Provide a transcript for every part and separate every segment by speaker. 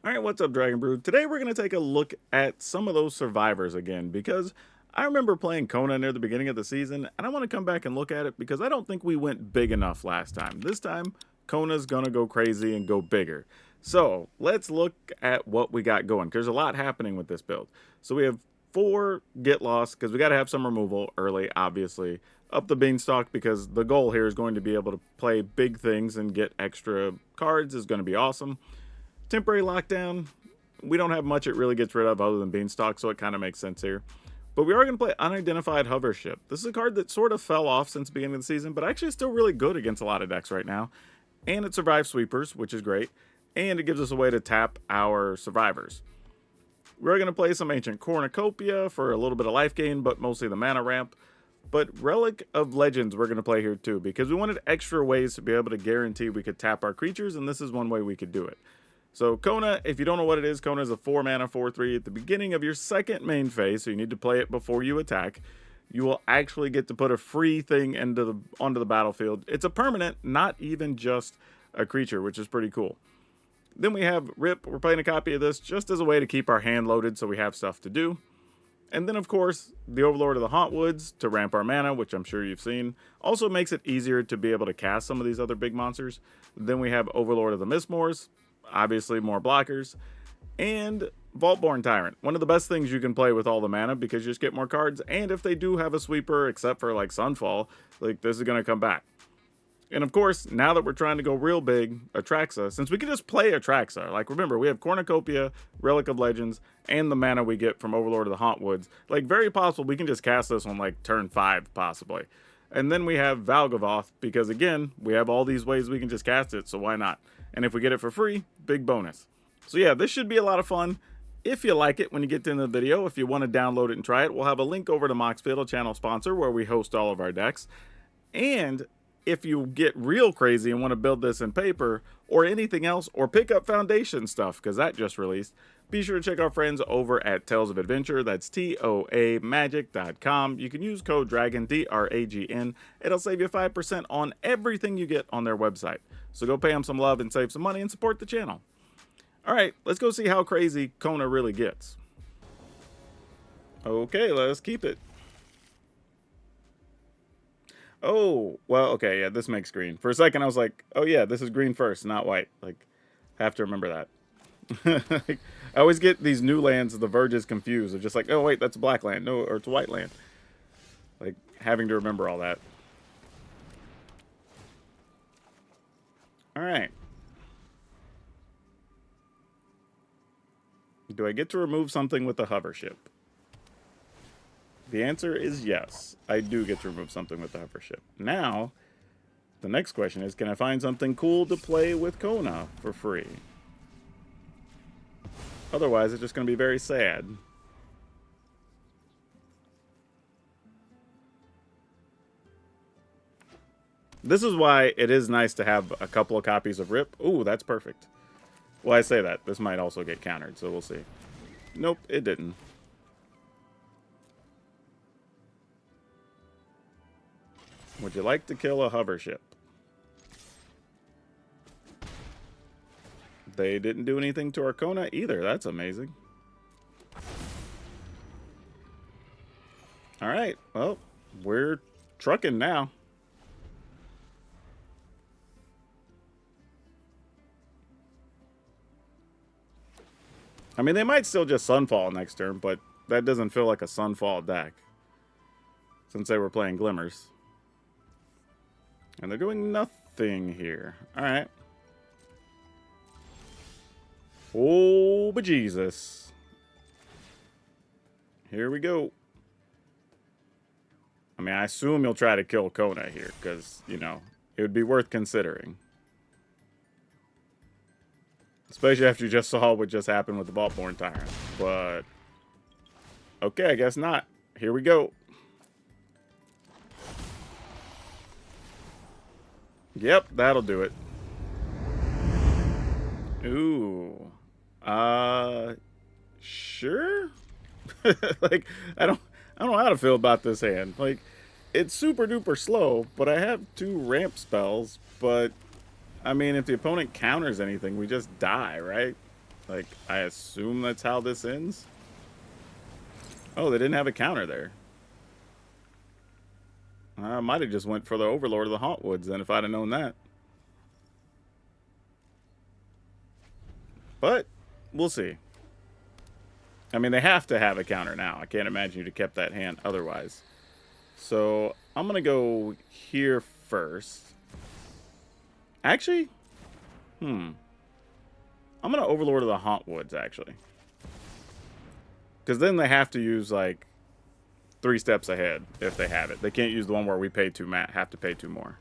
Speaker 1: Alright, what's up, Dragon Brood? Today we're going to take a look at some of those survivors again, because I remember playing Kona near the beginning of the season, and I want to come back and look at it because I don't think we went big enough last time. This time, Kona's going to go crazy and go bigger. So, let's look at what we got going, because there's a lot happening with this build. So we have 4 Get Lost, because we got to have some removal early, obviously. Up the Beanstalk, because the goal here is going to be able to play big things and get extra cards is going to be awesome. Temporary Lockdown, we don't have much it really gets rid of other than Beanstalk, so it kind of makes sense here. But we are going to play Unidentified Hovership. This is a card that sort of fell off since the beginning of the season, but actually is still really good against a lot of decks right now. And it survives sweepers, which is great. And it gives us a way to tap our survivors. We're going to play some Ancient Cornucopia for a little bit of life gain, but mostly the mana ramp. But Relic of Legends we're going to play here too, because we wanted extra ways to be able to guarantee we could tap our creatures, and this is one way we could do it. So Kona, if you don't know what it is, Kona is a 4-mana 4/3 at the beginning of your second main phase, so you need to play it before you attack. You will actually get to put a free thing onto the battlefield. It's a permanent, not even just a creature, which is pretty cool. Then we have Rip. We're playing a copy of this just as a way to keep our hand loaded so we have stuff to do. And then, of course, the Overlord of the Hauntwoods to ramp our mana, which I'm sure you've seen. Also makes it easier to be able to cast some of these other big monsters. Then we have Overlord of the Mistmoors. Obviously more blockers, and Vaultborn Tyrant. One of the best things you can play with all the mana because you just get more cards, and if they do have a sweeper, except for like Sunfall, like this is going to come back. And of course, now that we're trying to go real big, Atraxa, since we can just play Atraxa, like remember, we have Cornucopia, Relic of Legends, and the mana we get from Overlord of the Hauntwoods, like very possible we can just cast this on like turn 5, possibly. And then we have Valgavoth, because again, we have all these ways we can just cast it, so why not? And if we get it for free, big bonus. So yeah, this should be a lot of fun. If you like it when you get to the end of the video, if you want to download it and try it, we'll have a link over to Moxfield, a channel sponsor, where we host all of our decks. And if you get real crazy and want to build this in paper, or anything else, or pick up Foundation stuff, because that just released, be sure to check our friends over at Tales of Adventure. That's TOAMagic.com. You can use code DRAGON, DRAGN. It'll save you 5% on everything you get on their website. So go pay them some love and save some money and support the channel. Alright, let's go see how crazy Kona really gets. Okay, let's keep it. Oh, well, okay, yeah, this makes green. For a second, I was like, oh yeah, this is green first, not white. Like, have to remember that. Like, I always get these new lands, the verges confused. They're just like, oh wait, that's a black land. No, or it's a white land. Like, having to remember all that. Alright. Do I get to remove something with the hover ship? The answer is yes. I do get to remove something with the hover ship. Now, the next question is, can I find something cool to play with Kona for free? Otherwise, it's just going to be very sad. This is why it is nice to have a couple of copies of Rip. Ooh, that's perfect. Well, I say that. This might also get countered, so we'll see. Nope, it didn't. Would you like to kill a hover ship? They didn't do anything to our Kona either. That's amazing. Alright, well, we're trucking now. I mean, they might still just Sunfall next turn, but that doesn't feel like a Sunfall deck. Since they were playing Glimmers. And they're doing nothing here. Alright. Oh, bejesus. Here we go. I mean, I assume you'll try to kill Kona here, because, you know, it would be worth considering. Especially after you just saw what just happened with the Vaultborn Tyrant. But, okay, I guess not. Here we go. Yep, that'll do it. Ooh. Sure? Like, I don't know how to feel about this hand. Like, it's super duper slow, but I have 2 ramp spells, but I mean, if the opponent counters anything, we just die, right? Like, I assume that's how this ends. Oh, they didn't have a counter there. I might have just went for the Overlord of the Hauntwoods then if I'd have known that. But, we'll see. I mean, they have to have a counter now. I can't imagine you'd have kept that hand otherwise. So, I'm going to go here first. Actually, I'm going to Overlord of the Hauntwoods, actually. Because then they have to use, like, 3 steps ahead if they have it. They can't use the one where we pay 2 have to pay 2 more.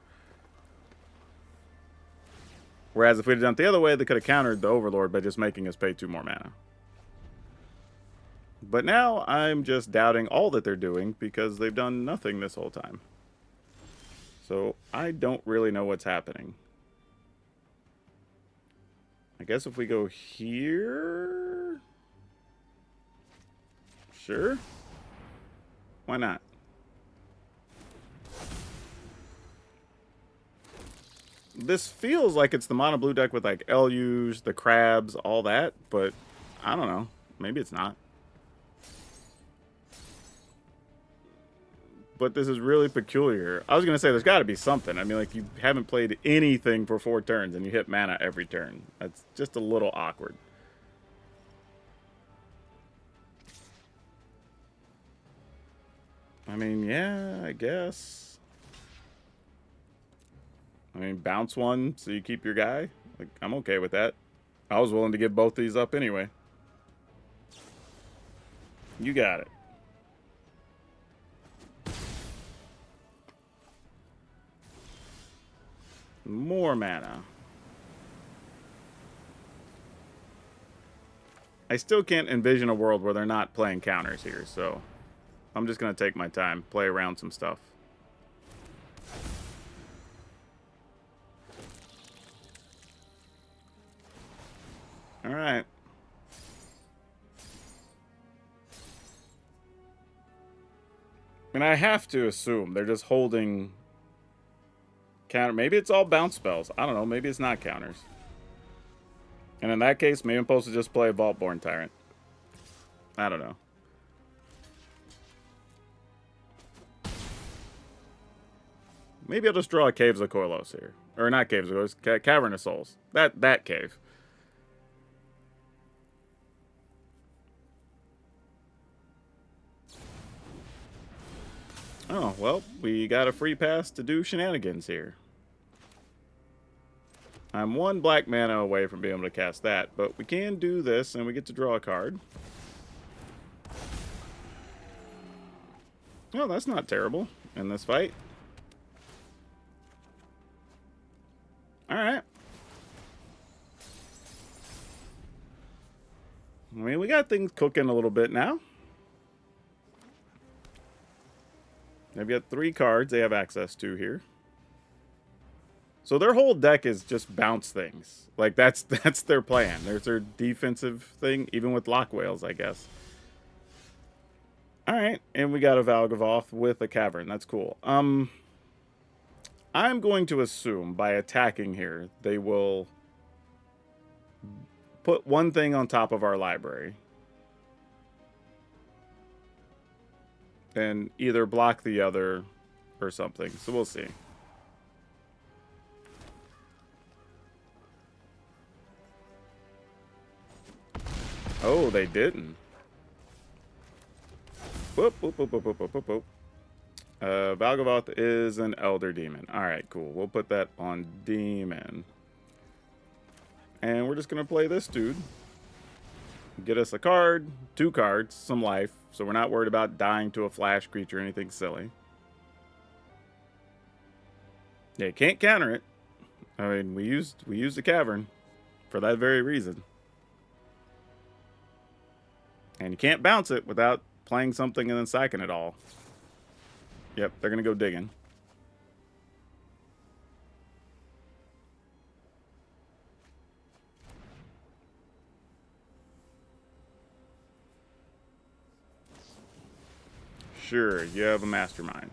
Speaker 1: Whereas if we'd have done it the other way, they could have countered the Overlord by just making us pay 2 more mana. But now I'm just doubting all that they're doing because they've done nothing this whole time. So I don't really know what's happening. I guess if we go here... Sure. Why not? This feels like it's the mono blue deck with like LUs, the crabs, all that, but I don't know. Maybe it's not. But this is really peculiar. I was going to say there's got to be something. I mean, like, you haven't played anything for 4 turns and you hit mana every turn. That's just a little awkward. I mean, yeah, I guess. I mean, bounce one so you keep your guy. Like, I'm okay with that. I was willing to give both these up anyway. You got it. More mana. I still can't envision a world where they're not playing counters here, so I'm just going to take my time, play around some stuff. All right. And I have to assume they're just holding counter. Maybe it's all bounce spells. I don't know. Maybe it's not counters. And in that case, maybe I'm supposed to just play Vaultborn Tyrant. I don't know. Maybe I'll just draw a Caves of Koilos here. Or not Caves of Koilos, Cavern of Souls. That cave. Oh, well, we got a free pass to do shenanigans here. I'm 1 black mana away from being able to cast that, but we can do this, and we get to draw a card. Oh, that's not terrible in this fight. Alright. I mean, we got things cooking a little bit now. They've got 3 cards they have access to here. So their whole deck is just bounce things. Like, that's their plan. There's their defensive thing, even with Lock Whales, I guess. Alright, and we got a Valgavoth with a Cavern. That's cool. I'm going to assume, by attacking here, they will put one thing on top of our library. And either block the other or something. So we'll see. Oh, they didn't. Whoop, whoop, whoop, whoop, whoop, whoop, whoop, whoop. Valgavoth is an Elder Demon. Alright, cool. We'll put that on Demon. And we're just going to play this dude. Get us a card, 2 cards, some life. So we're not worried about dying to a flash creature or anything silly. Yeah, can't counter it. I mean, we used the Cavern for that very reason. And you can't bounce it without playing something and then sacking it all. Yep, they're going to go digging. Sure, you have a mastermind.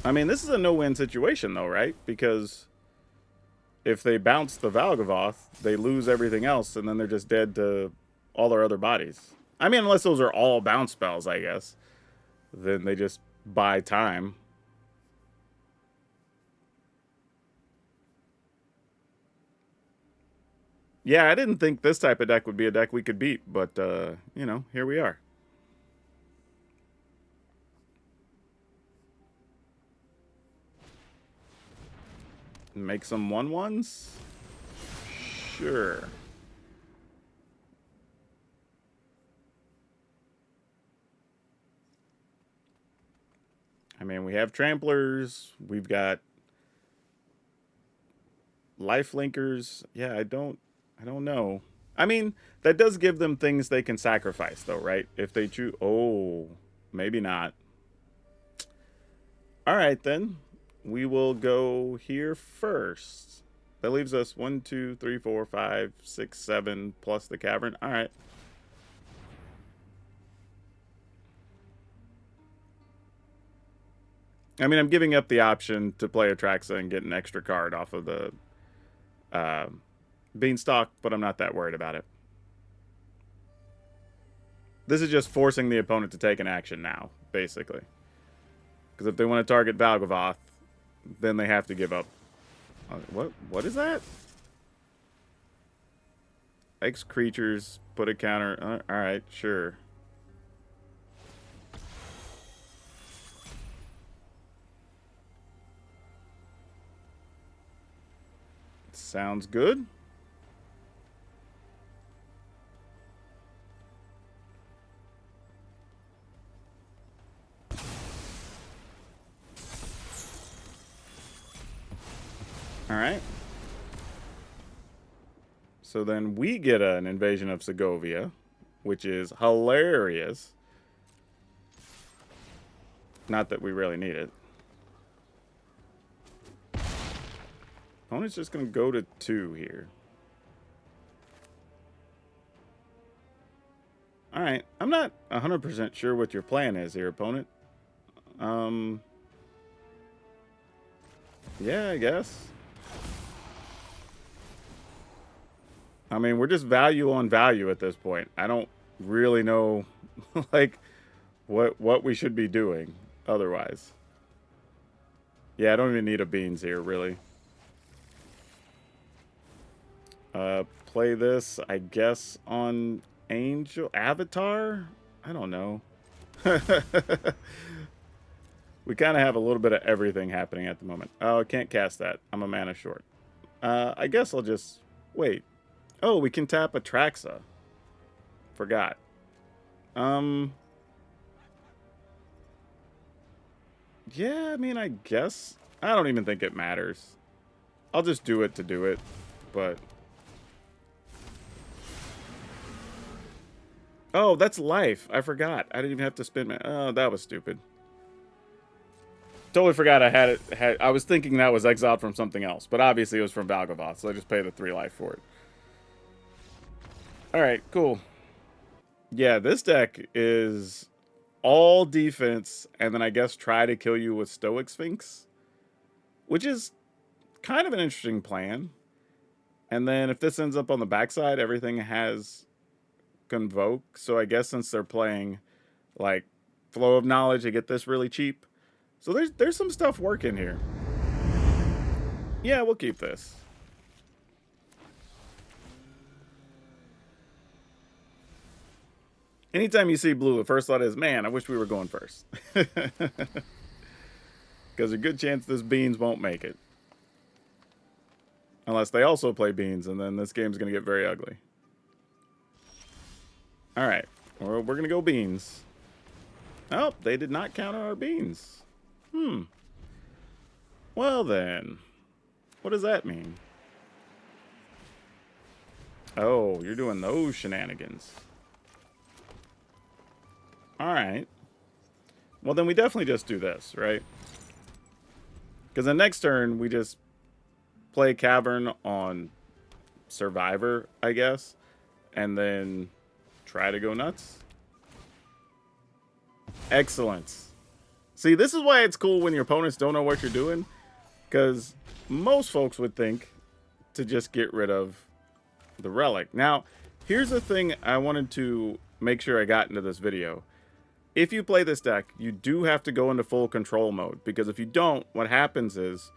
Speaker 1: I mean, this is a no-win situation, though, right? Because if they bounce the Valgavoth, they lose everything else, and then they're just dead to all their other bodies. I mean, unless those are all bounce spells, I guess. Then they just buy time. Yeah, I didn't think this type of deck would be a deck we could beat, but, you know, here we are. Make some 1/1s? Sure. I mean, we have Tramplers. We've got Lifelinkers. Yeah, I don't know. I mean, that does give them things they can sacrifice, though, right? If they choose... Oh, maybe not. All right, then. We will go here first. That leaves us 1, 2, 3, 4, 5, 6, 7, plus the cavern. All right. I mean, I'm giving up the option to play Atraxa and get an extra card off of the Beanstalk, but I'm not that worried about it. This is just forcing the opponent to take an action now, basically. Because if they want to target Valgavoth, then they have to give up. What is that? X creatures, put a counter. Alright, sure. Sounds good. All right. So then we get an invasion of Segovia, which is hilarious. Not that we really need it. Opponent's just going to go to 2 here. All right. I'm not 100% sure what your plan is here, opponent. Yeah, I guess. I mean, we're just value on value at this point. I don't really know, like, what we should be doing otherwise. Yeah, I don't even need a beans here, really. Play this, I guess, on Angel Avatar? I don't know. We kind of have a little bit of everything happening at the moment. Oh, I can't cast that. I'm a mana short. I guess I'll just... Wait. Oh, we can tap Atraxa. Forgot. Yeah, I mean, I guess. I don't even think it matters. I'll just do it to do it. But... Oh, that's life. I forgot. I didn't even have to spend my... Oh, that was stupid. Totally forgot I had it. I was thinking that was exiled from something else. But obviously it was from Valgavoth, so I just paid the 3 life for it. Alright, cool. Yeah, this deck is all defense, and then I guess try to kill you with Stoic Sphinx. Which is kind of an interesting plan. And then if this ends up on the backside, everything has Convoke. So I guess since they're playing, like, Flow of Knowledge, they get this really cheap. So there's some stuff working here. Yeah, we'll keep this. Anytime you see blue, the first thought is, man, I wish we were going first. Because there's a good chance this beans won't make it. Unless they also play beans, and then this game's going to get very ugly. Alright, we're going to go beans. Oh, they did not counter our beans. Well then, what does that mean? Oh, you're doing those shenanigans. Alright. Well, then we definitely just do this, right? Because the next turn, we just play Cavern on Survivor, I guess. And then try to go nuts. Excellent. See, this is why it's cool when your opponents don't know what you're doing. Because most folks would think to just get rid of the relic. Now, here's the thing I wanted to make sure I got into this video. If you play this deck, you do have to go into full control mode, because if you don't, what happens is...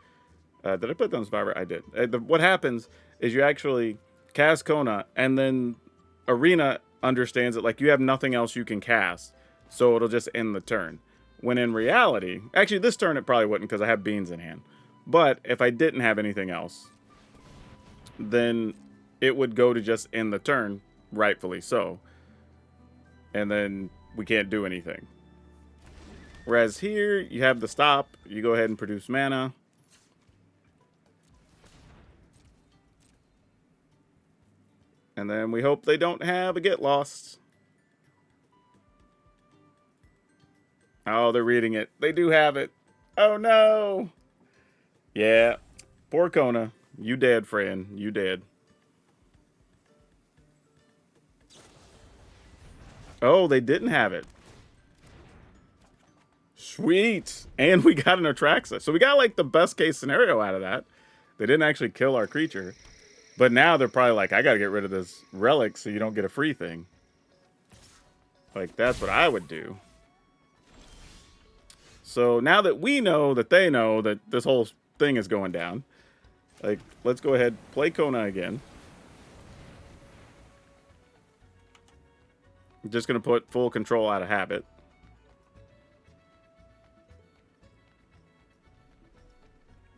Speaker 1: did I put down Survivor? I did. What happens is you actually cast Kona, and then Arena understands that like you have nothing else you can cast, so it'll just end the turn. When in reality, actually this turn it probably wouldn't because I have beans in hand. But if I didn't have anything else, then it would go to just end the turn, rightfully so. And then we can't do anything. Whereas here, you have the stop. You go ahead and produce mana. And then we hope they don't have a get lost. Oh, they're reading it. They do have it. Oh, no. Yeah. Poor Kona. You dead, friend. You dead. Oh, they didn't have it. Sweet. And we got an Atraxa. So we got, like, the best case scenario out of that. They didn't actually kill our creature. But now they're probably like, I got to get rid of this relic so you don't get a free thing. Like, that's what I would do. So now that we know that they know that this whole thing is going down, like, let's go ahead, play Kona again. I'm just going to put full control out of habit.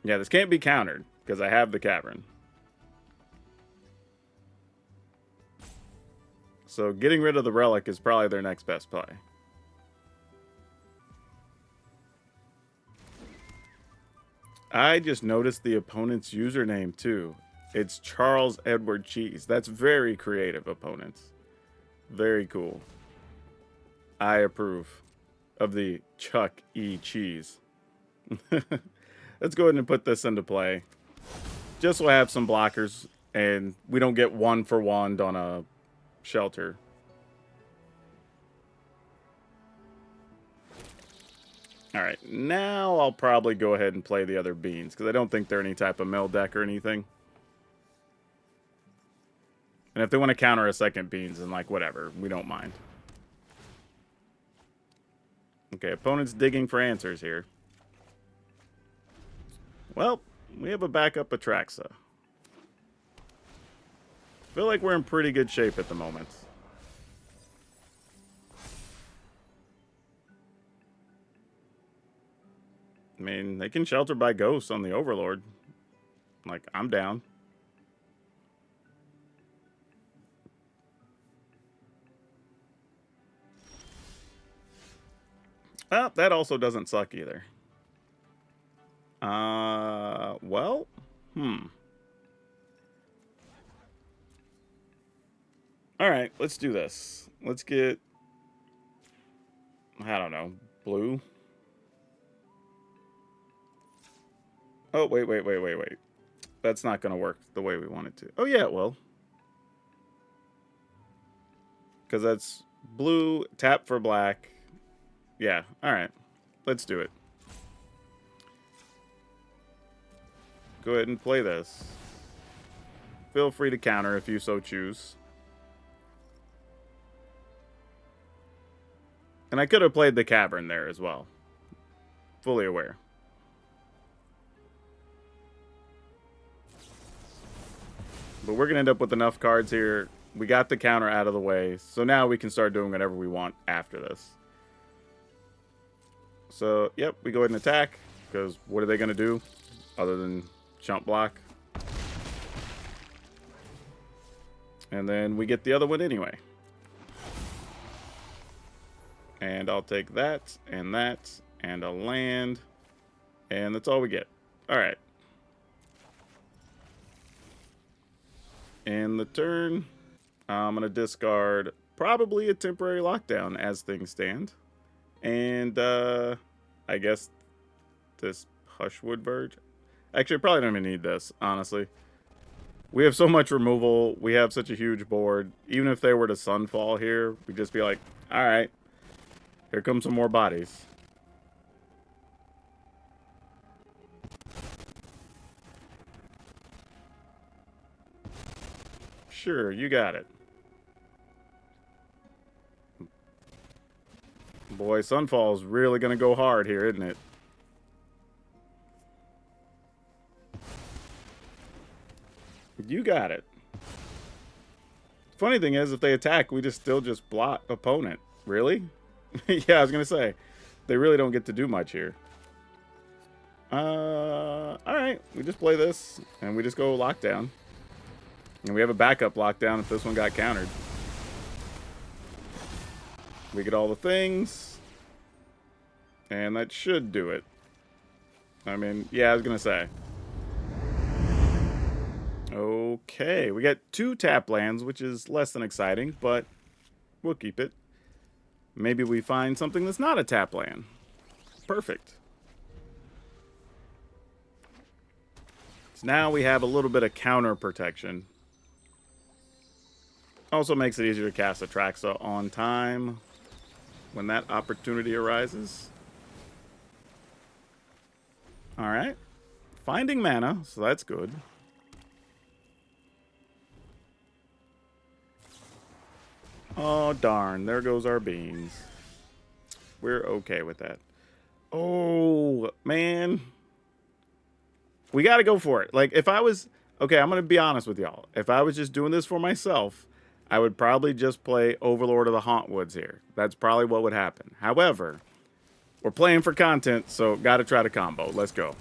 Speaker 1: Yeah, this can't be countered because I have the cavern. So getting rid of the relic is probably their next best play. I just noticed the opponent's username too. It's Charles Edward Cheese. That's very creative, opponents. Very cool. I approve of the Chuck E. Cheese. Let's go ahead and put this into play. Just so I have some blockers and we don't get 1-for-1 on a shelter. Alright, now I'll probably go ahead and play the other beans, because I don't think they're any type of mill deck or anything. And if they want to counter a second beans, then like whatever, we don't mind. Okay, opponent's digging for answers here. Well, we have a backup Atraxa. Feel like we're in pretty good shape at the moment. I mean, they can shelter by ghosts on the Overlord. Like, I'm down. Well, that also doesn't suck either. Well, Alright, let's do this. Let's get, I don't know, blue. Oh, wait. That's not going to work the way we want it to. Oh, yeah, it will. Because that's blue, tap for black. Yeah, alright. Let's do it. Go ahead and play this. Feel free to counter if you so choose. And I could have played the cavern there as well. Fully aware. But we're going to end up with enough cards here. We got the counter out of the way. So now we can start doing whatever we want after this. So, yep, we go ahead and attack. Because what are they going to do other than jump block? And then we get the other one anyway. And I'll take that, and a land. And that's all we get. Alright. In the turn, I'm going to discard probably a temporary lockdown as things stand. And, I guess this Hushwood Verge. Actually, I probably don't even need this, honestly. We have so much removal. We have such a huge board. Even if they were to Sunfall here, we'd just be like, alright, here come some more bodies. Sure, you got it. Boy, Sunfall's really going to go hard here, isn't it? You got it. Funny thing is, if they attack, we still just block opponent. Really? Yeah, I was going to say. They really don't get to do much here. Alright. We just play this, and we just go lockdown. And we have a backup lockdown if this one got countered. We get all the things. And that should do it. I mean, yeah, I was going to say. Okay, we got 2 tap lands, which is less than exciting, but we'll keep it. Maybe we find something that's not a tap land. Perfect. So now we have a little bit of counter protection. Also makes it easier to cast Atraxa on time when that opportunity arises. Alright. Finding mana, so that's good. Oh, darn. There goes our beans. We're okay with that. Oh, man. We got to go for it. Like, if I was... Okay, I'm going to be honest with y'all. If I was just doing this for myself, I would probably just play Overlord of the Hauntwoods here. That's probably what would happen. However, we're playing for content, so got to try to combo. Let's go.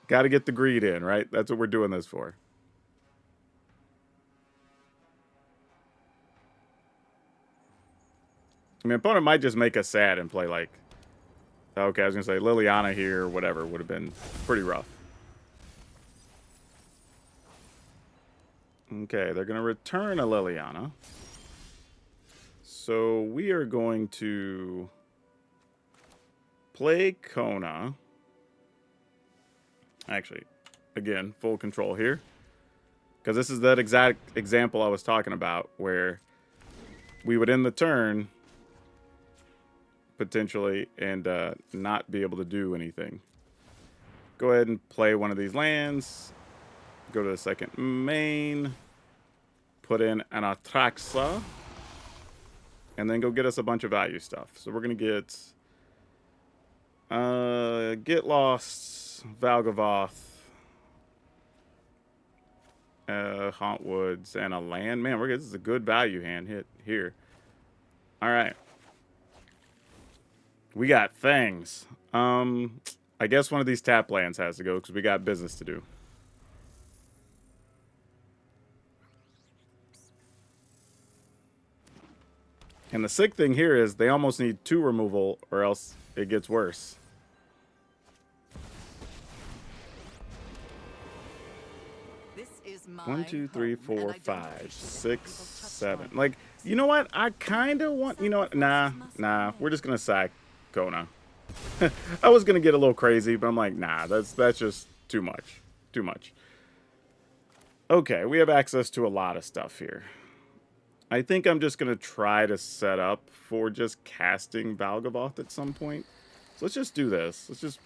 Speaker 1: Got to get the greed in, right? That's what we're doing this for. I mean, opponent might just make us sad and play like... Okay, I was going to say Liliana here or whatever would have been pretty rough. Okay, they're going to return a Liliana. So we are going to play Kona. Actually, again, full control here. Because this is that exact example I was talking about where we would end the turn... potentially, and not be able to do anything. Go ahead and play one of these lands. Go to the second main. Put in an Atraxa. And then go get us a bunch of value stuff. So we're going to get Lost, Valgavoth, Hauntwoods, and a land. Man, this is a good value hand hit here. All right. We got things. I guess one of these tap lands has to go because we got business to do. And the sick thing here is they almost need 2 removal or else it gets worse.
Speaker 2: This is my
Speaker 1: 1, 2, 3,
Speaker 2: home,
Speaker 1: 4,
Speaker 2: and
Speaker 1: 5, 6, 7. Like, you know what? I kind of want... You know what? Nah. We're just going to sack Kona. I was going to get a little crazy, but I'm like, nah, that's just too much. Too much. Okay, we have access to a lot of stuff here. I think I'm just going to try to set up for just casting Valgavoth at some point. So let's just do this. Let's just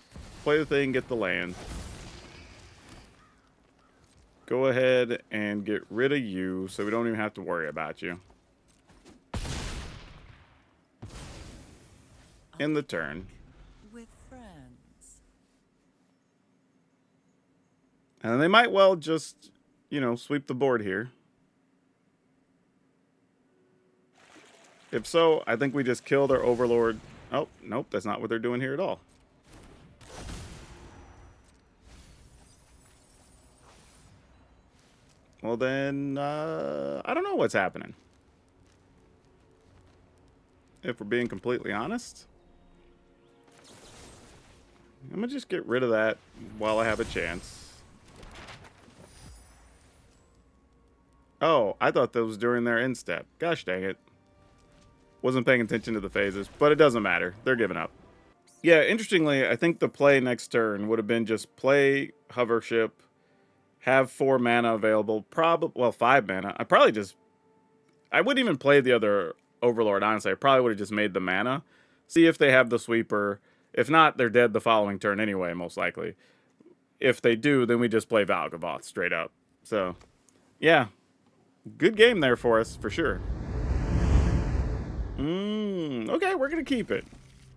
Speaker 1: play the thing, get the land. Go ahead and get rid of you so we don't even have to worry about you. In the turn.
Speaker 2: with friends.
Speaker 1: And they might well just, you know, sweep the board here. If so, I think we just kill their Overlord. Oh, nope, that's not what they're doing here at all. Well then, I don't know what's happening. If we're being completely honest. I'm going to just get rid of that while I have a chance. Oh, I thought that was during their end step. Gosh dang it. Wasn't paying attention to the phases, but it doesn't matter. They're giving up. Yeah, interestingly, I think the play next turn would have been just play Hovership, have 4 mana available, well, 5 mana. I wouldn't even play the other Overlord, honestly. I probably would have just made the mana. See if they have the sweeper. If not, they're dead the following turn anyway, most likely. if they do, then we just play Valgavoth straight up. So, yeah. Good game there for us, for sure. Okay, we're going to keep it.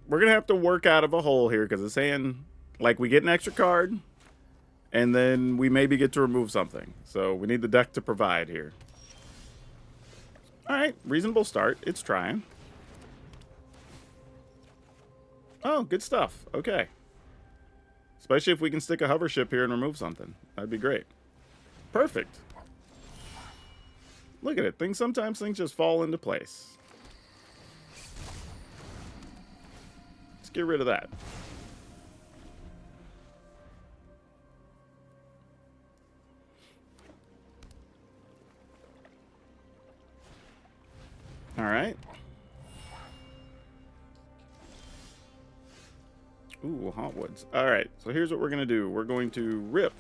Speaker 1: We're going to have to work out of a hole here because it's saying, like, we get an extra card, and then we maybe get to remove something. So we need the deck to provide here. All right, reasonable start. It's trying. Oh, good stuff. Okay. Especially if we can stick a hover ship here and remove something. That'd be great. Perfect. Look at it. Sometimes things just fall into place. Let's get rid of that. All right. Ooh, Hauntwoods. All right, so here's what we're going to do. We're going to rip.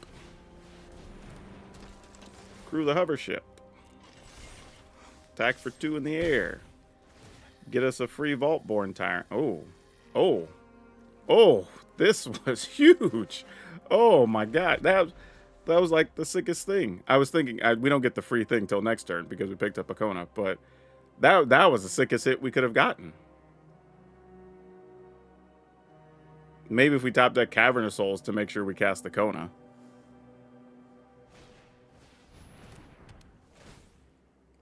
Speaker 1: Crew the hover ship. Attack for 2 in the air. Get us a free Vaultborn Tyrant. Oh, this was huge. Oh my god, that was like the sickest thing. I was thinking we don't get the free thing till next turn because we picked up a Kona, but that was the sickest hit we could have gotten. Maybe if we top deck Cavern of Souls to make sure we cast the Kona.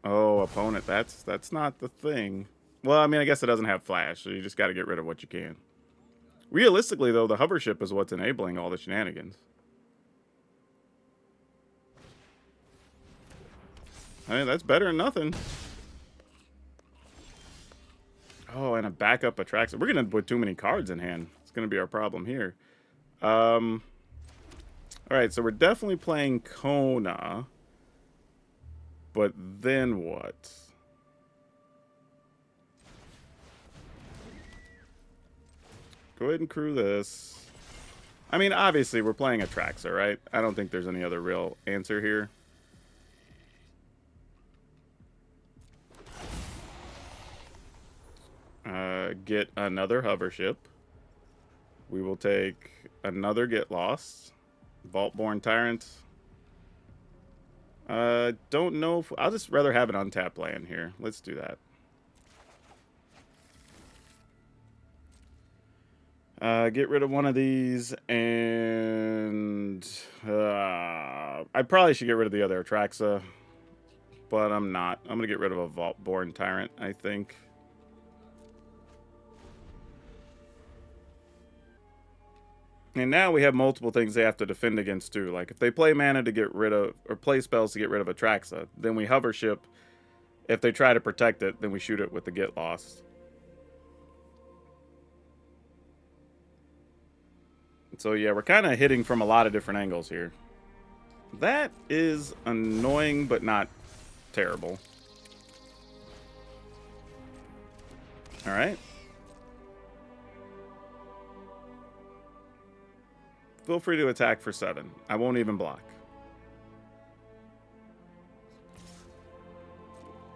Speaker 1: Oh, opponent, that's not the thing. Well, I mean, I guess it doesn't have flash, so you just got to get rid of what you can. Realistically, though, the hover ship is what's enabling all the shenanigans. I mean, that's better than nothing. Oh, and a backup attracts. We're going to put too many cards in hand. It's going to be our problem here. All right, so we're definitely playing Kona. But then what? Go ahead and crew this. I mean, obviously, we're playing Atraxa, right? I don't think there's any other real answer here. Get another hover ship. We will take another Get Lost. Vaultborn Tyrant. Don't know if... I'll just rather have an untapped land here. Let's do that. Get rid of one of these, and... I probably should get rid of the other Atraxa, but I'm not. I'm going to get rid of a Vaultborn Tyrant, I think. And now we have multiple things they have to defend against too. Like if they play mana to get rid of, or play spells to get rid of Atraxa, then we hover ship. If they try to protect it, then we shoot it with the Get Lost. So yeah, we're kind of hitting from a lot of different angles here. That is annoying, but not terrible. All right. Feel free to attack for 7. I won't even block.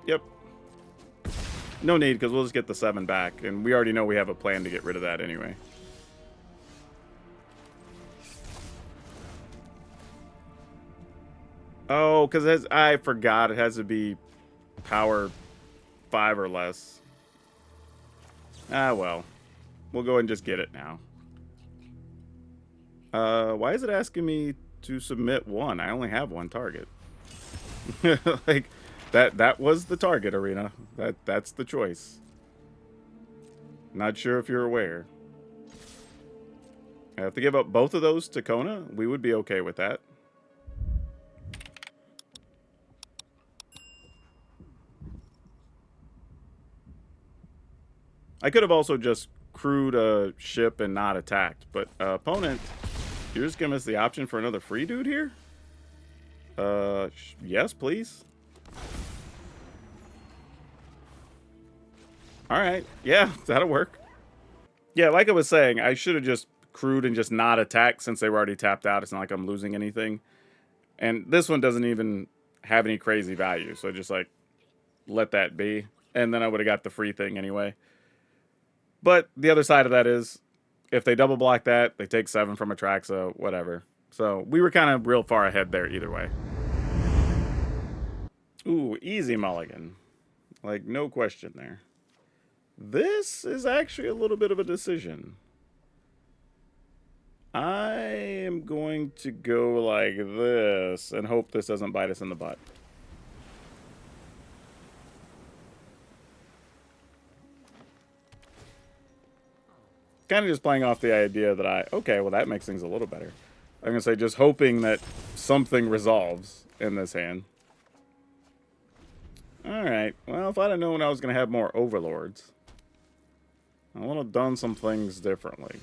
Speaker 1: Yep. No need, because we'll just get the 7 back. And we already know we have a plan to get rid of that anyway. Oh, because I forgot it has to be power 5 or less. Ah, well. We'll go ahead and just get it now. Why is it asking me to submit 1? I only have 1 target. Like, that was the target, Arena. That's the choice. Not sure if you're aware. I have to give up both of those to Kona. We would be okay with that. I could have also just crewed a ship and not attacked, but opponent... You're just giving us the option for another free dude here? Yes, please. Alright, yeah, that'll work. Yeah, like I was saying, I should have just crewed and just not attacked since they were already tapped out. It's not like I'm losing anything. And this one doesn't even have any crazy value, so just like, let that be. And then I would have got the free thing anyway. But the other side of that is, if they double block that, they take 7 from Atraxa, whatever. So we were kind of real far ahead there either way. Ooh, easy mulligan. Like, no question there. This is actually a little bit of a decision. I am going to go like this and hope this doesn't bite us in the butt. Kind of just playing off the idea that okay, well that makes things a little better. I'm going to say just hoping that something resolves in this hand. Alright, well if I'd have known I was going to have more overlords, I would have done some things differently.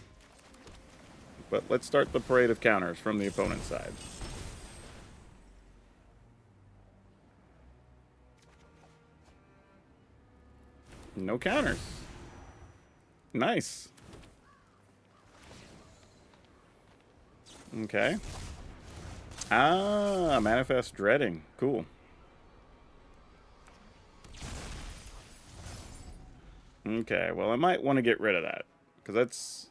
Speaker 1: But let's start the parade of counters from the opponent's side. No counters. Nice. Okay. Ah, Manifest Dreading. Cool. Okay, well I might want to get rid of that. Because that's...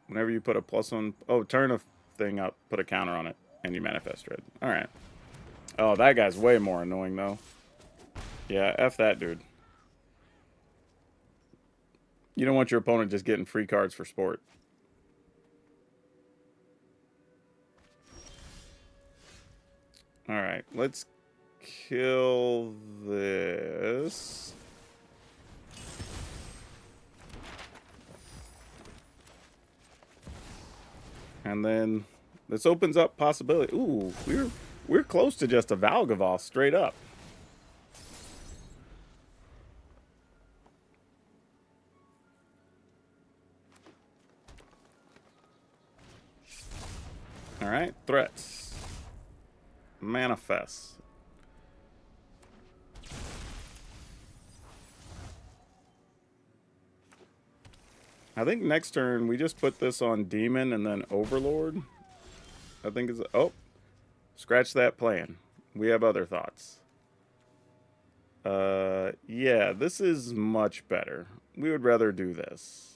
Speaker 1: Whenever you put a +1... Oh, turn a thing up, put a counter on it, and you Manifest Dread. Alright. Oh, that guy's way more annoying, though. Yeah, F that dude. You don't want your opponent just getting free cards for sport. Alright, let's kill this. And then this opens up possibility. Ooh, we're close to just a Valgavoth straight up. Alright, threats. Manifest. I think next turn we just put this on Demon and then Overlord. I think it's... Oh, scratch that plan. We have other thoughts. Yeah, this is much better. We would rather do this.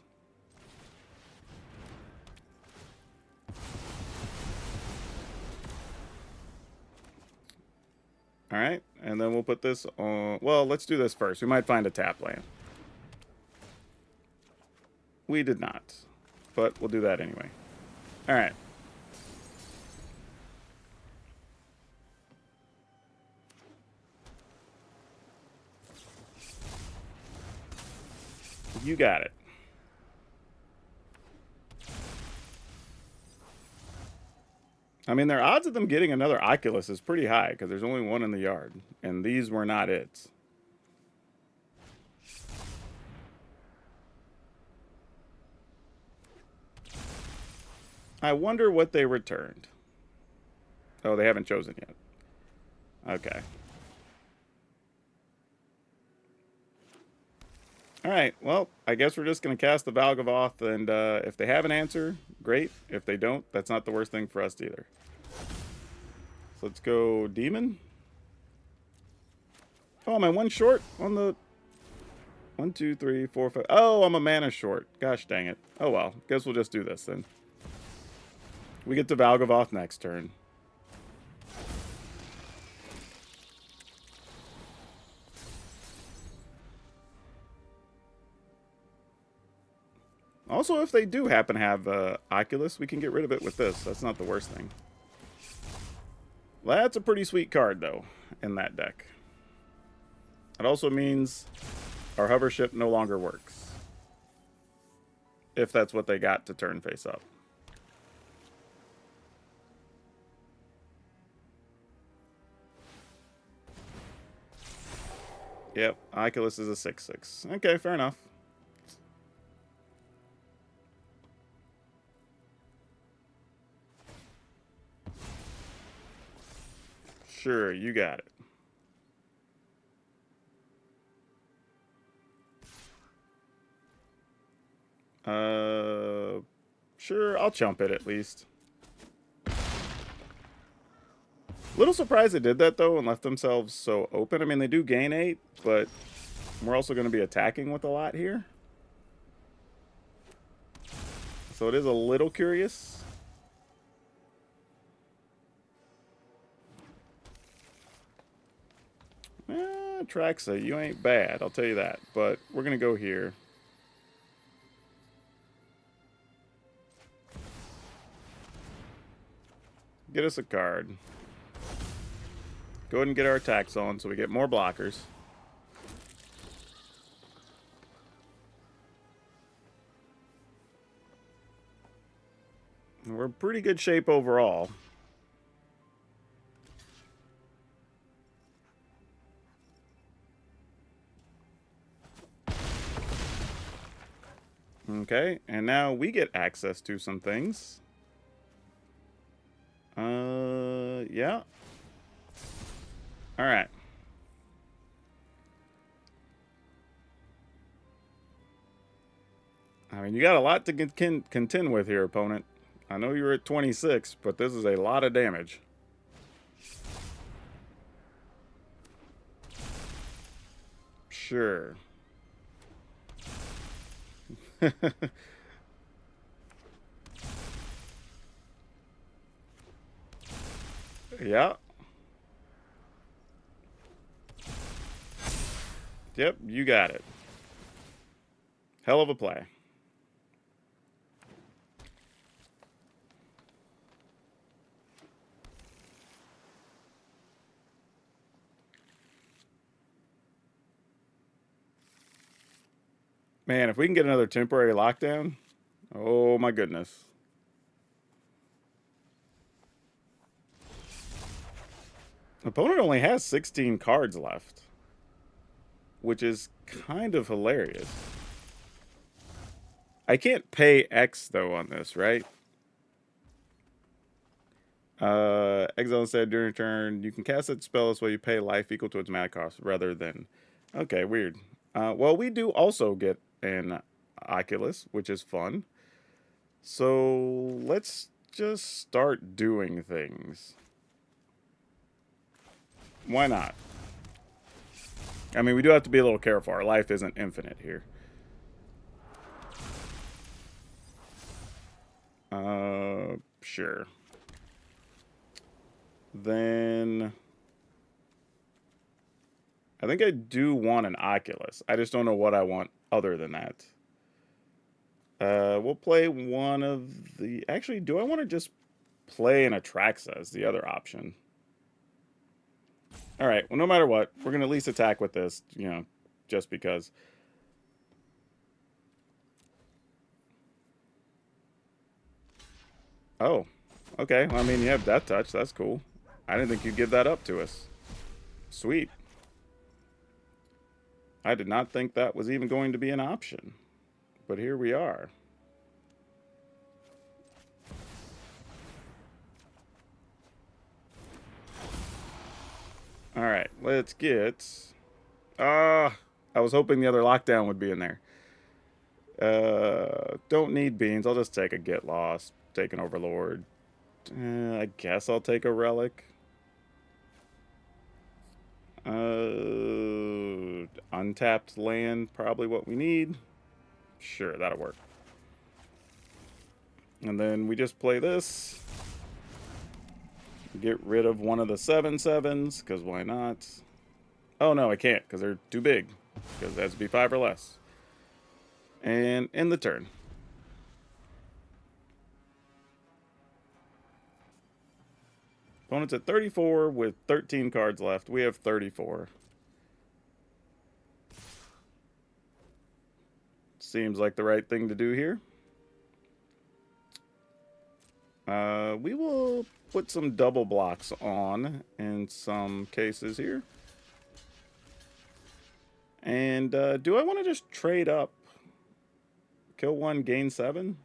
Speaker 1: Alright, and then we'll put this on... Well, let's do this first. We might find a tap land. We did not. But we'll do that anyway. Alright. You got it. I mean, their odds of them getting another Oculus is pretty high because there's only one in the yard. And these were not it. I wonder what they returned. Oh, they haven't chosen yet. Okay. Alright, well, I guess we're just going to cast the Valgavoth, and if they have an answer, great. If they don't, that's not the worst thing for us either. So let's go Demon. Oh, am I one short on the... 1, 2, 3, 4, 5... Oh, I'm a mana short. Gosh dang it. Oh well, guess we'll just do this then. We get to Valgavoth next turn. Also, if they do happen to have Oculus, we can get rid of it with this. That's not the worst thing. That's a pretty sweet card, though, in that deck. It also means our hover ship no longer works. If that's what they got to turn face up. Yep, Oculus is a 6/6. Okay, fair enough. Sure, you got it. Sure, I'll chump it at least. Little surprised they did that, though, and left themselves so open. I mean, they do gain 8, but we're also going to be attacking with a lot here. So it is a little curious. Traxa, you ain't bad, I'll tell you that. But we're going to go here. Get us a card. Go ahead and get our attacks on so we get more blockers. We're in pretty good shape overall. Okay, and now we get access to some things. Yeah. All right. I mean, you got a lot to contend with here, opponent. I know you're at 26, but this is a lot of damage. Sure. Yeah. Yep, you got it. Hell of a play. Man, if we can get another temporary lockdown, oh my goodness. Opponent only has 16 cards left, which is kind of hilarious. I can't pay X, though, on this, right? Exile said during turn, you can cast that spell as well you pay life equal to its mana cost, rather than... Okay, weird. Well, we do also get an Oculus, which is fun. So, let's just start doing things. Why not? I mean, we do have to be a little careful. Our life isn't infinite here. Sure. Then... I think I do want an Oculus. I just don't know what I want other than that. We'll play one of the... Actually, do I want to just play an Atraxa as the other option? Alright, well, no matter what, we're going to at least attack with this, you know, just because. Oh, okay. Well, I mean, you have Death Touch. That's cool. I didn't think you'd give that up to us. Sweet. I did not think that was even going to be an option. But here we are. Alright, let's get... I was hoping the other lockdown would be in there. Don't need beans. I'll just take a Get Lost. Take an Overlord. I guess I'll take a Relic. Untapped land, probably what we need. Sure, that'll work. And then we just play this. Get rid of one of the 7/7s, because why not? Oh, no, I can't, because they're too big. Because it has to be 5 or less. And end the turn. Opponent's at 34 with 13 cards left. We have 34. Seems like the right thing to do here. We will put some double blocks on in some cases here. And do I want to just trade up? Kill 1, gain 7?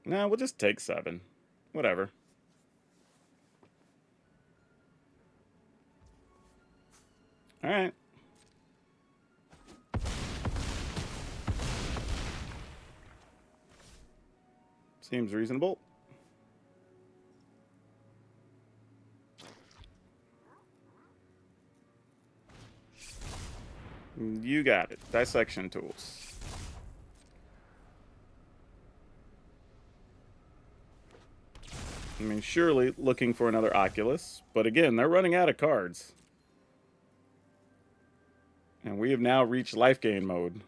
Speaker 1: Nah, we'll just take 7. Whatever. Alright. Seems reasonable. You got it. Dissection tools. I mean, surely looking for another Oculus. But again, they're running out of cards. And we have now reached life gain mode.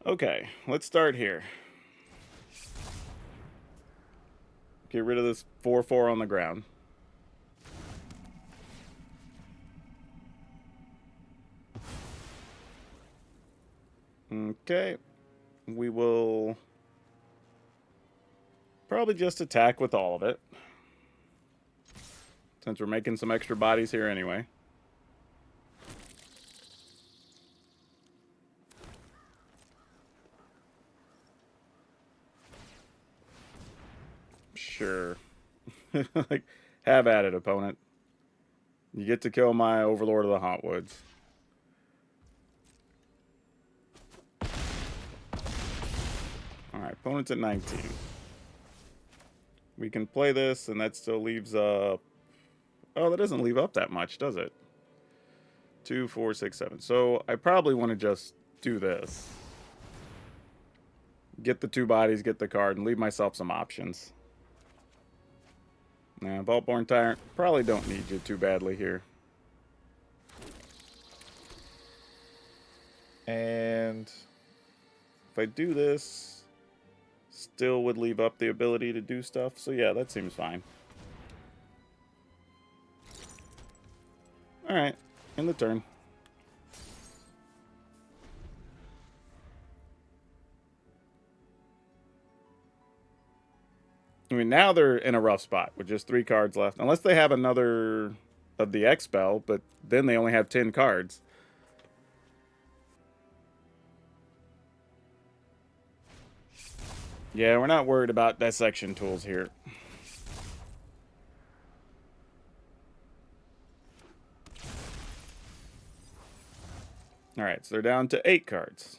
Speaker 1: Okay, let's start here. Get rid of this 4/4 on the ground. Okay. We will probably just attack with all of it, since we're making some extra bodies here anyway. Sure. Like, have at it, opponent. You get to kill my Overlord of the Hauntwoods. Alright, opponent's at 19. We can play this, and that still leaves up... Oh, that doesn't leave up that much, does it? 2, 4, 6, 7. So I probably want to just do this. Get the 2 bodies, get the card, and leave myself some options. Nah, Vaultborn Tyrant, probably don't need you too badly here. And if I do this, still would leave up the ability to do stuff. So yeah, that seems fine. Alright, in the turn. I mean, now they're in a rough spot with just 3 cards left. Unless they have another of the X-Spell, but then they only have 10 cards. Yeah, we're not worried about dissection tools here. Alright, so they're down to 8 cards.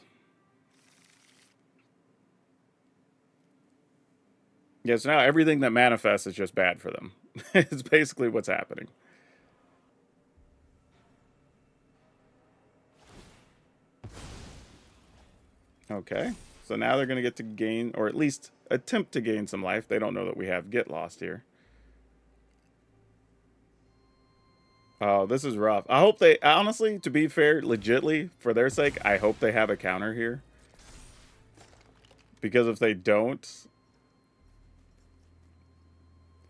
Speaker 1: Yeah, so now everything that manifests is just bad for them. It's basically what's happening. Okay, so now they're going to get to gain, or at least attempt to gain some life. They don't know that we have Get Lost here. Oh, this is rough. I hope they, honestly, to be fair, legitly, for their sake, I hope they have a counter here. Because if they don't...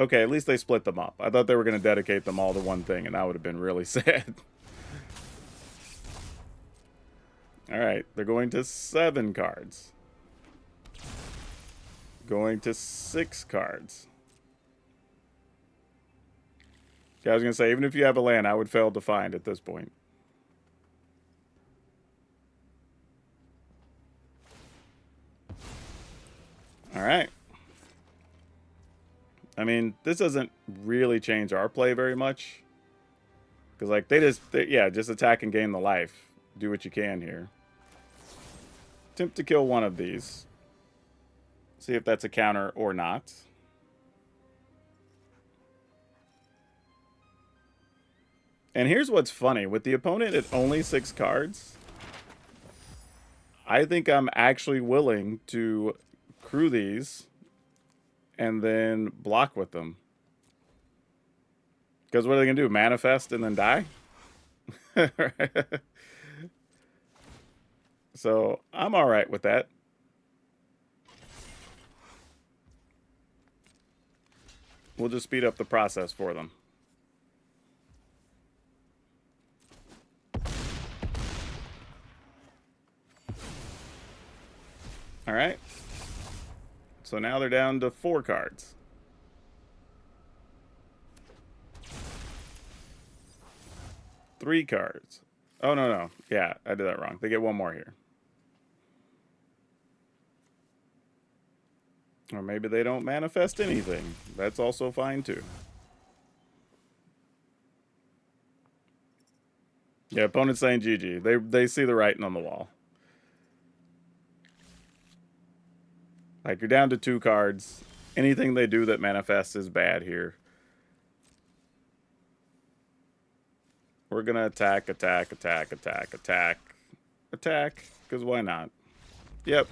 Speaker 1: Okay, at least they split them up. I thought they were going to dedicate them all to one thing, and that would have been really sad. Alright, they're going to 7 cards. Going to 6 cards. I was going to say, even if you have a land, I would fail to find at this point. Alright. I mean, this doesn't really change our play very much. Because, like, yeah, just attack and gain the life. Do what you can here. Attempt to kill one of these. See if that's a counter or not. And here's what's funny. With the opponent at only 6 cards, I think I'm actually willing to crew these and then block with them. Because what are they going to do? Manifest and then die? So, I'm alright with that. We'll just speed up the process for them. Alright. So now they're down to 4 cards. Three cards. Oh, no. Yeah, I did that wrong. They get 1 more here. Or maybe they don't manifest anything. That's also fine, too. Yeah, opponent's saying GG. They see the writing on the wall. Like, you're down to 2 cards. Anything they do that manifests is bad here. We're gonna attack. attack, because why not? Yep.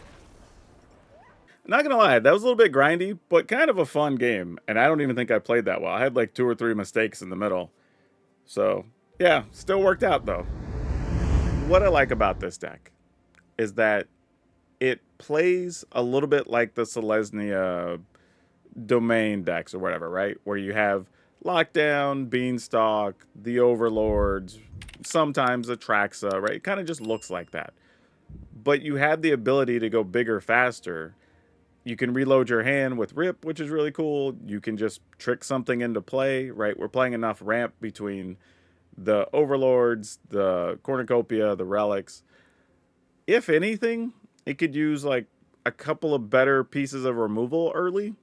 Speaker 1: Not gonna lie, that was a little bit grindy, but kind of a fun game. And I don't even think I played that well. I had like 2 or 3 mistakes in the middle. So, yeah, still worked out though. What I like about this deck is that it plays a little bit like the Selesnya domain decks or whatever, right? Where you have Lockdown, Beanstalk, the Overlords, sometimes Atraxa, right? It kind of just looks like that. But you have the ability to go bigger faster. You can reload your hand with Rip, which is really cool. You can just trick something into play, right? We're playing enough ramp between the Overlords, the Cornucopia, the Relics. If anything, it could use like a couple of better pieces of removal early.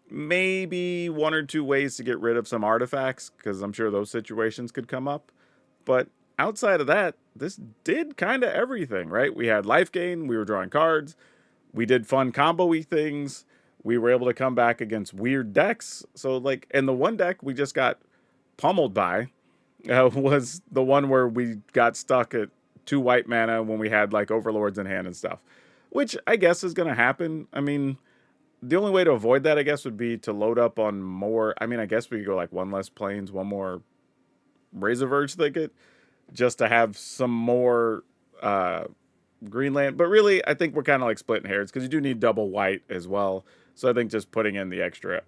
Speaker 1: Maybe 1 or 2 ways to get rid of some artifacts, because I'm sure those situations could come up. But outside of that, this did kind of everything, right? We had life gain, we were drawing cards, we did fun combo-y things, we were able to come back against weird decks. So, like, and the one deck we just got pummeled by was the one where we got stuck at 2 white mana when we had, like, Overlords in hand and stuff. Which I guess is going to happen. I mean, the only way to avoid that, I guess, would be to load up on more. I mean, I guess we could go like 1 less planes, 1 more Razor Verge Thicket, just to have some more Greenland. But really, I think we're kind of like splitting hairs because you do need double white as well. So I think just putting in the extra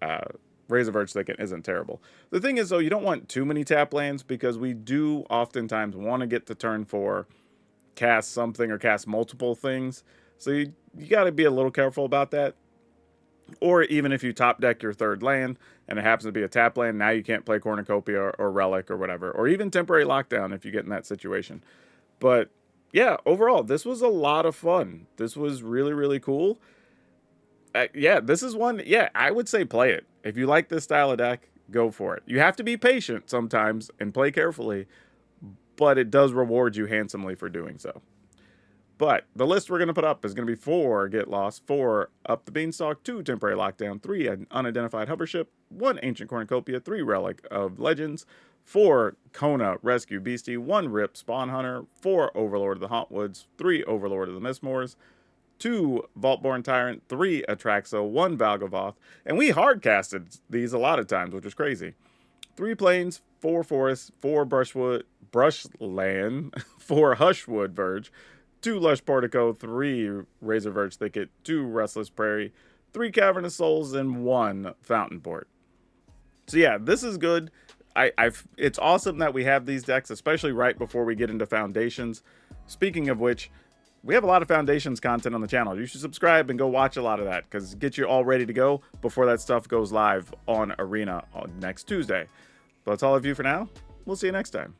Speaker 1: Razor Verge Thicket isn't terrible. The thing is, though, you don't want too many tap lands because we do oftentimes want to get to turn 4, cast something or cast multiple things. So you got to be a little careful about that. Or even if you top deck your 3rd land and it happens to be a tap land, now you can't play Cornucopia or Relic or whatever. Or even Temporary Lockdown if you get in that situation. But yeah, overall, this was a lot of fun. This was really, really cool. Yeah, this is one, yeah, I would say play it. If you like this style of deck, go for it. You have to be patient sometimes and play carefully, but it does reward you handsomely for doing so. But the list we're going to put up is going to be 4 Get Lost, 4 Up the Beanstalk, 2 Temporary Lockdown, 3 an Unidentified Hovership, 1 Ancient Cornucopia, 3 Relic of Legends, 4 Kona Rescue Beastie, 1 Rip Spawn Hunter, 4 Overlord of the Hauntwoods, 3 Overlord of the Mistmoors, 2 Vaultborn Tyrant, 3 Atraxa, 1 Valgavoth, and we hard casted these a lot of times, which is crazy. 3 Plains, 4 Forests, 4 Brushland, 4 Hushwood Verge, 2 Lush Portico, 3 Razor Verge Thicket, 2 Restless Prairie, 3 Cavernous Souls, and 1 Fountain Port. So yeah, this is good. It's awesome that we have these decks, especially right before we get into Foundations. Speaking of which, we have a lot of Foundations content on the channel. You should subscribe and go watch a lot of that, because get you all ready to go before that stuff goes live on Arena on next Tuesday. But that's all of you for now. We'll see you next time.